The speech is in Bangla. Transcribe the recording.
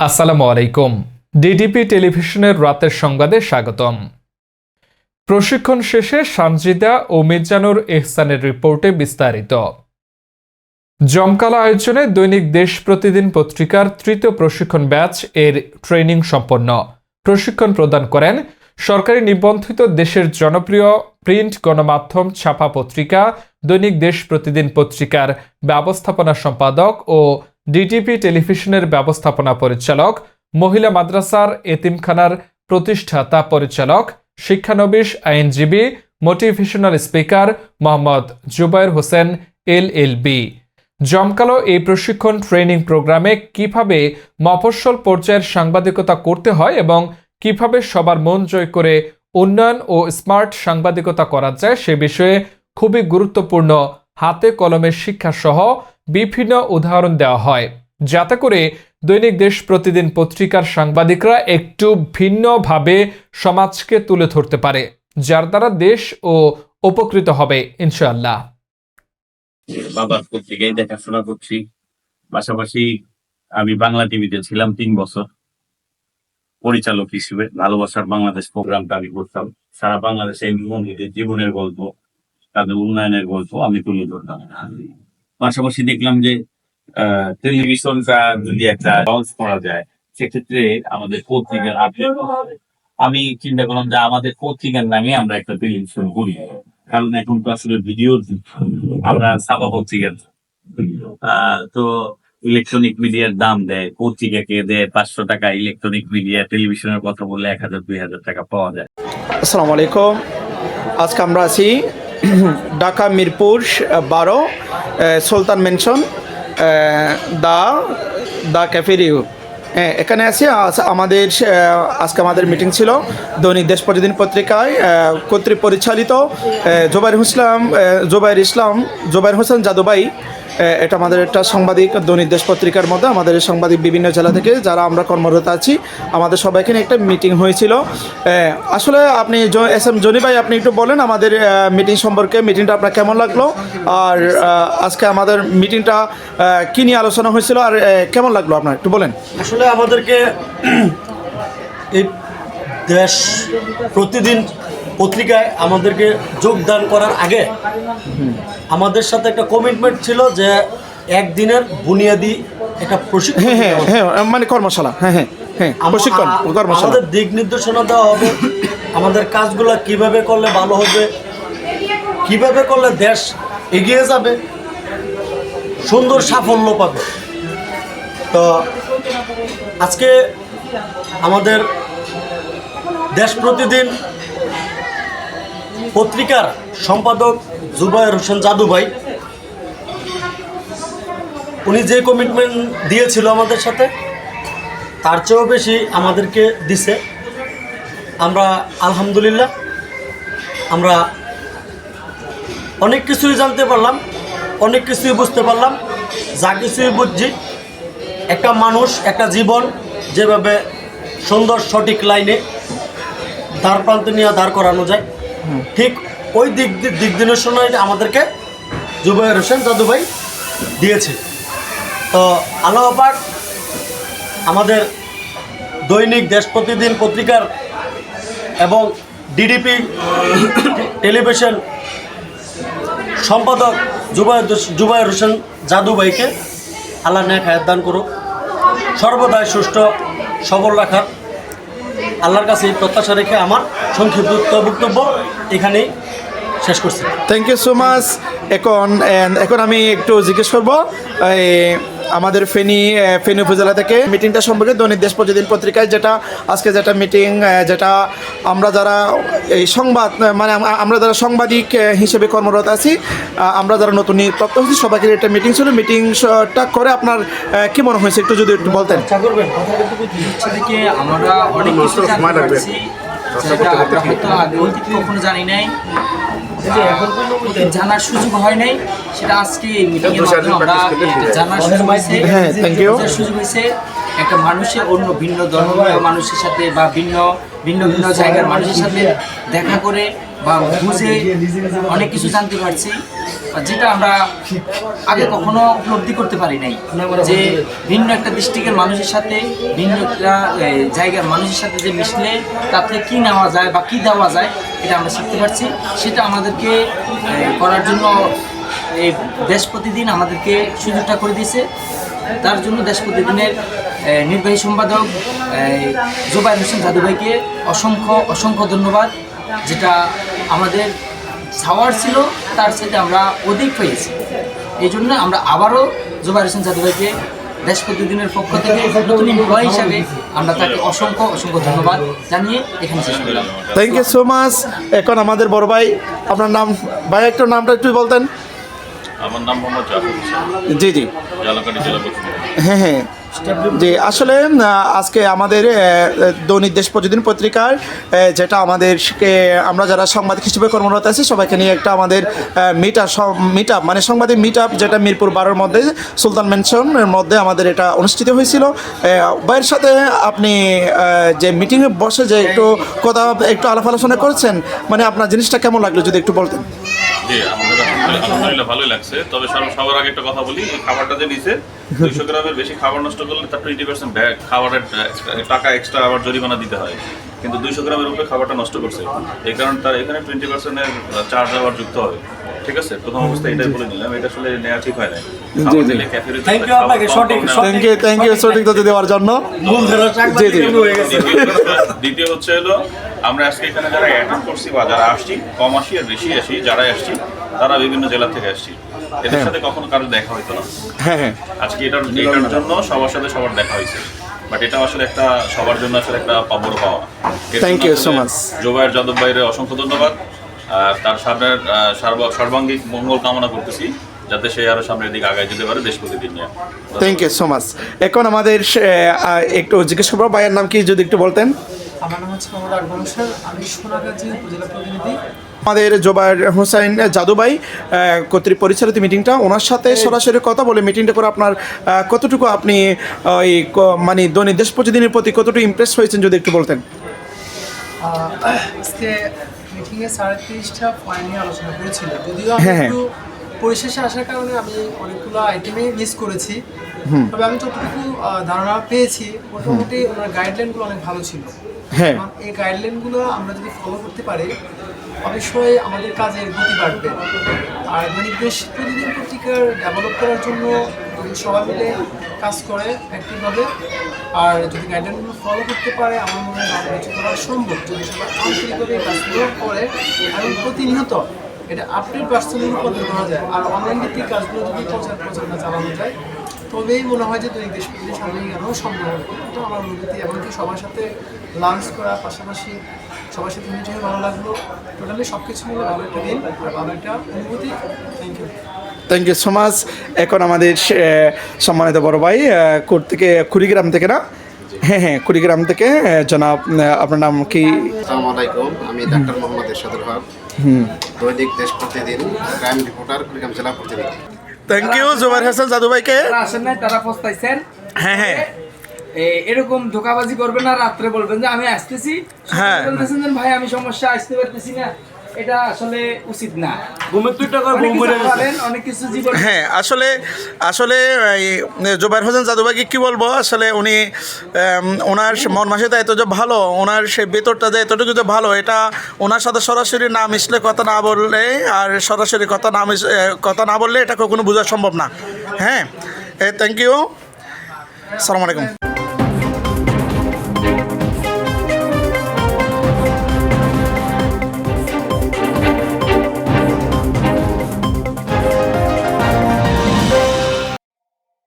আসসালামু আলাইকুম। ডিডিপি টেলিভিশনের রাতের সংবাদে স্বাগতম। প্রশিক্ষণ শেষে সানজিদা ও মির্জানুর এহসানের রিপোর্টে বিস্তারিত। জমকালো আয়োজনে দৈনিক দেশ প্রতিদিন পত্রিকার তৃতীয় প্রশিক্ষণ ব্যাচ এর ট্রেনিং সম্পন্ন। প্রশিক্ষণ প্রদান করেন সরকারি নিবন্ধিত দেশের জনপ্রিয় প্রিন্ট গণমাধ্যম ছাপা পত্রিকা দৈনিক দেশ প্রতিদিন পত্রিকার ব্যবস্থাপনা সম্পাদক ও ডিটিপি টেলিভিশনের ব্যবস্থাপনা পরিচালক, মহিলা মাদ্রাসার এতিমখানার প্রতিষ্ঠাতা পরিচালক, শিক্ষানবিশ আইনজীবী, motivational speaker Mohammad Jubayer Hossain LLB. জমকালো এই প্রশিক্ষণ ট্রেনিং প্রোগ্রামে কিভাবে মফস্বল পর্যায়ের সাংবাদিকতা করতে হয় এবং কিভাবে সবার মন জয় করে উন্নয়ন ও স্মার্ট সাংবাদিকতা করা যায় সে বিষয়ে খুবই গুরুত্বপূর্ণ হাতে কলমের শিক্ষা সহ বিভিন্ন উদাহরণ দেওয়া হয়, যাতে করে দৈনিক দেশ প্রতিদিন পত্রিকার সাংবাদিকরা একটু ভিন্নভাবে সমাজকে তুলে ধরতে পারে, যার দ্বারা দেশ ও উপকৃত হবে ইনশাআল্লাহ। বাবার পত্রিকায় দেখাশোনা করছি, পাশাপাশি আমি বাংলা টিভিতে ছিলাম 3 বছর পরিচালক হিসেবে। ভালোবাসার বাংলাদেশ প্রোগ্রামটা আমি করতাম। সারা বাংলাদেশে বন্ধুদের জীবনের গল্প, তাদের উন্নয়নের গল্প আমি তুলে ধরতাম। পাশাপাশি দেখলাম যে টেলিভিশনটা যদি একটা লঞ্চ করা যায়, সেক্ষেত্রে আমাদের পত্রিকার আমি চিন্তা করলাম যে আমাদের পত্রিকার নামে আমরা একটা টেলিভিশন করি, কারণ এখন তো আসলে ভিডিও আমরা ছাপা পত্রিকার তো ইলেকট্রনিক মিডিয়ার দাম দেয়, পত্রিকাকে দেয় 500 টাকা, ইলেকট্রনিক মিডিয়া টেলিভিশনের কথা বললে 1000-2000 টাকা পাওয়া যায়। আসসালামু আলাইকুম। আজকে আমরা আছি ঢাকা মিরপুর 12 সুলতান মেনশন দা ক্যাফেরিউ। এখানে আছি। আমাদের আজকে আমাদের মিটিং ছিল দৈনিক দেশ প্রতিদিন পত্রিকায় কর্তৃক পরিচালিত জুবায়ের হোসেন জাদুভাই। এটা আমাদের একটা সাংবাদিক দৈনিক দেশ পত্রিকার মধ্যে আমাদের সাংবাদিক বিভিন্ন জেলা থেকে যারা আমরা কর্মরত আছি, আমাদের সবাই এখানে একটা মিটিং হয়েছিল। আসলে আপনি এস এম জনি ভাই, আপনি একটু বলেন আমাদের মিটিং সম্পর্কে, মিটিংটা আপনার কেমন লাগলো, আর আজকে আমাদের মিটিংটা কী নিয়ে আলোচনা হয়েছিল আর কেমন লাগলো আপনার একটু বলেন। আসলে আমাদেরকে এই দেশ প্রতিদিন পত্রিকায় আমাদেরকে যোগদান করার আগে আমাদের সাথে একটা কমিটমেন্ট ছিল যে একদিনের বুনিয়াদি একটা প্রশিক্ষণ, মানে কর্মশালা, প্রশিক্ষণ কর্মশালা, আমাদের দিক নির্দেশনা দেওয়া হবে, আমাদের কাজগুলো কিভাবে করলে ভালো হবে, কিভাবে করলে দেশ এগিয়ে যাবে, সুন্দর সাফল্য পাবে। তো আজকে আমাদের দেশ প্রতিদিন পত্রিকার সম্পাদক জুবায়ের হোসেন জাদু ভাই, উনি যে কমিটমেন্ট দিয়েছিল আমাদের সাথে, তার চেয়েও বেশি আমাদেরকে দিছে। আমরা আলহামদুলিল্লাহ আমরা অনেক কিছুই জানতে পারলাম, অনেক কিছুই বুঝতে পারলাম। যা কিছুই বুঝছি, একটা মানুষ, একটা জীবন যেভাবে সুন্দর সঠিক লাইনে দাঁড় প্রান্তে নিয়ে দাঁড় করানো যায়, ঠিক ওই দিক নির্দেশনাই আমাদেরকে জুবায়ের হোসেন জাদু ভাই দিয়েছে। তো আল্লাহ পাক আমাদের দৈনিক দেশ প্রতিদিন পত্রিকার এবং ডিডিপি টেলিভিশন সম্পাদক জুবায়ের হোসেন জাদু ভাইকে আল্লাহ নেক হায়াত দান করুক, সর্বদাই সুষ্ঠু সবল রাখার আল্লাহর কাছে এই প্রত্যাশা রেখে আমার সংক্ষিপ্ত বক্তব্য এখানেই শেষ করছি। Thank you so much. এখন আমি একটু জিজ্ঞেস করবো আমাদের ফেনী উপজেলা থেকে মিটিংটা সম্পর্কে দৈনিক দেশ প্রতিদিন পত্রিকায় আজকে যেটা মিটিং, যেটা আমরা যারা এই সংবাদ, মানে আমরা যারা সাংবাদিক হিসেবে কর্মরত আছি, আমরা যারা নতুন প্রাপ্ত হচ্ছি, সবাইকে একটা মিটিং ছিল। মিটিংটা করে আপনার কি মনে হয়েছে একটু যদি একটু বলতেন। আমরা অনেক কিছু কখনো জানি নাই, জানার সুযোগ হয় নাই, সেটা আজকে মিটিংয়ের মাধ্যমে আমরা জানার সুযোগ হয়েছে। সুযোগ হয়েছে একটা মানুষের অন্য ভিন্ন ধর্মীয় মানুষের সাথে বা ভিন্ন ভিন্ন জায়গার মানুষের সাথে দেখা করে বা বুঝে অনেক কিছু জানতে পারছি। যেটা আমরা আগে কখনো উপলব্ধি করতে পারি নাই, যে ভিন্ন একটা ডিস্ট্রিক্টের মানুষের সাথে ভিন্ন একটা জায়গার মানুষের সাথে যে মিশলে তাতে কি নেওয়া যায় বা কি দেওয়া যায় এটা আমরা শিখতে পারছি। সেটা আমাদেরকে করার জন্য এই দেশ প্রতিদিন আমাদেরকে সুযোগটা করে দিয়েছে। তার জন্য দেশ প্রতিদিনের নির্বাহী সম্পাদক জুবায়ের হোসেন জাদু ভাইকে অসংখ্য ধন্যবাদ। যেটা আমাদের ছাওয়ার ছিল তার সাথে আমরা অধিক পেয়েছি। এই জন্য আমরা আবারও জুবায়ের হোসেন জাদু ভাইকে দেশ প্রতিদিনের পক্ষ থেকে নতুন এমপ্লয়ি হিসাবে আমরা তাকে অসংখ্য ধন্যবাদ জানিয়ে এখানে শেষ করলাম। Thank you so much. এখন আমাদের বড় ভাই, আপনার নাম ভাই, একটু নামটা একটু বলতেন। আমার নাম মোহাম্মদ জাফর হোসেন, জি জি, জালাকাটি জেলা প্রতিনিধি। হ্যাঁ জি, আসলে আজকে আমাদের দৈনিক দেশ প্রতিদিন পত্রিকার যেটা আমাদেরকে আমরা যারা সাংবাদিক হিসেবে কর্মরত আছি সবাইকে নিয়ে একটা আমাদের মিট আপ মানে সাংবাদিক মিট আপ, যেটা মিরপুর 12-র মধ্যে সুলতান ম্যানশনের মধ্যে আমাদের এটা অনুষ্ঠিত হয়েছিল। ভাইয়ের সাথে আপনি যে মিটিংয়ে বসে যে একটু আলাপ আলোচনা করেছেন, মানে আপনার জিনিসটা কেমন লাগলো যদি একটু বলতেন। জি, আমাদের আলহামদুলিল্লাহ ভালোই লাগছে। তবে সবার আগে একটা কথা বলি, এই খাবারটা যে নিছে 200 গ্রামের বেশি খাবার নষ্ট করলে তার 20% ব্যাগ খাবারের টাকা এক্সট্রা আবার জরিমানা দিতে হয়, কিন্তু 200 গ্রামের উপরে খাবারটা নষ্ট করছে, এই কারণে তার এখানে 20% চার্জ আবার যুক্ত হবে। ঠিক আছে, প্রথম অবস্থায় এটাই বলে নিলাম, এটা আসলে নেওয়া ঠিক হয় না। থ্যাংক ইউ আপনাকে থ্যাংক ইউ সঠিক তথ্য দেওয়ার জন্য। জি জি। দ্বিতীয় হচ্ছে হলো, আমরা আজকে এখানে যারা অ্যাটেন্ড করছি বা যারা আসছি, কম আসি আর বেশি আসি, যারা আসছি তারা বিভিন্ন জেলা থেকে আসছি, এদের সাথে কখনো কারো দেখা হইতো না। হ্যাঁ, আজকে এটার জন্য সবার সাথে সবার দেখা হয়েছে, বাট এটা আসলে একটা সবার জন্য আসলে একটা বড় পাওয়া। Thank you so much. Zubair Yadav ভাইয়ের অসংখ্য ধন্যবাদ। আর তার সামনের সর্বাঙ্গীন মঙ্গল কামনা করতেছি, যাতে সে আরো সামনের দিকে আগায় যেতে পারে দেশ প্রতিদিন নিয়ে। Thank you so much. এখন আমাদের একটু জিজ্ঞেস করবো, ভাইয়ের নাম কি যদি একটু বলতেন। আমার নাম হচ্ছে মোহাম্মদ আকবর হোসেন, আমি সোনাগাজী উপজেলা প্রতিনিধি। আমাদের জুবায়ের হোসেন জাদু ভাই কর্তৃক পরিচালিত মিটিংটা, ওনার সাথে সরাসরি কথা বলে মিটিংটা করে আপনার কতটুকু আপনি ওই মানে দৈনিক দেশ প্রতিদিনের প্রতি কতটুকু ইমপ্রেস হয়েছেন যদি একটু বলতেন। আজকে মিটিংয়ে 30টা পয়েন্ট নিয়ে আলোচনা করেছিল, যদিও আমি হ্যাঁ। একটু পরিশেষে আসার কারণে আমি অনেকগুলো আইটেমে মিস করেছি, তবে আমি যতটুকু ধারণা পেয়েছি মোটামুটি ওনার গাইডলাইনগুলো অনেক ভালো ছিল। হ্যাঁ। এই গাইডলাইনগুলো আমরা যদি ফলো করতে পারি অবশ্যই আমাদের কাজের গতি বাড়বে। আর দৈনিক দেশ প্রতিদিন পত্রিকার ডেভেলপ করার জন্য যদি সবাই মিলে কাজ করে অ্যাক্টিভভাবে, আর যদি গাইডলাইনগুলো ফলো করতে পারে, আমার মনে হয় কিছু করা সম্ভব যদি সবাই আন্তরিকভাবে কাজগুলো করে এবং প্রতিনিয়ত এটা আপডেট ভার্সনে রূপান্তর করা যায়, আর অনলাইন ভিত্তিক কাজগুলো যদি প্রচারণা চালানো যায়, তবেই মনে হয় যে দৈনিক দেশ প্রতিদিন সামনে এগোনো সম্ভব হবে। এটা আমার অনুভূতি। এমনকি সবার সাথে লাঞ্চ করার পাশাপাশি সবার সাথে মিট হয়ে ভালো লাগলো। টোটালি সব কিছু মিলে ভালো একটা দিন আর ভালো একটা অনুভূতি। Thank you. Thank you so much. এখন আমাদের সম্মানিত বড় ভাই কুড়িগ্রাম থেকে না, হ্যাঁ কুড়িগ্রাম থেকে জনাব, আপনার নাম কি? আসসালামু আলাইকুম, আমি ডাক্তার মোহাম্মদ এরশাদুল হক, দৈনিক দেশ প্রতিদিন ক্রাইম রিপোর্টার, কুড়িগ্রাম জেলা প্রতিনিধি। থ্যাংক ইউ জুবায়ের হোসেন জাদু ভাইকে। আসেন নাই, তারা পস্তাইছেন। হ্যাঁ এরকম ধোকাবাজি করবেন না, রাত্রে বলবেন যে আমি আসতেছি, হ্যাঁ। বলতেছেন যে ভাই আমি সমস্যা আসতে পারতেছি না, এটা আসলে উচিত না। ঘুমের 2 টাকা অনেক ঘুম কিছু করে গেছে। পাবেন, অনেক কিছু জীবন। হ্যাঁ, আসলে জুবায়ের হোসেন জাদু ভাইকে কী বলবো, আসলে উনি ওনার মন মানসিকতা এত যে ভালো, ওনার সে ভেতরটা যে এতটুকু যে ভালো, এটা ওনার সাথে সরাসরি না মিশলে কথা না বললে, আর সরাসরি কথা না বললে এটা কখনো বোঝা সম্ভব না। হ্যাঁ, থ্যাংক ইউ, আসসালামু আলাইকুম।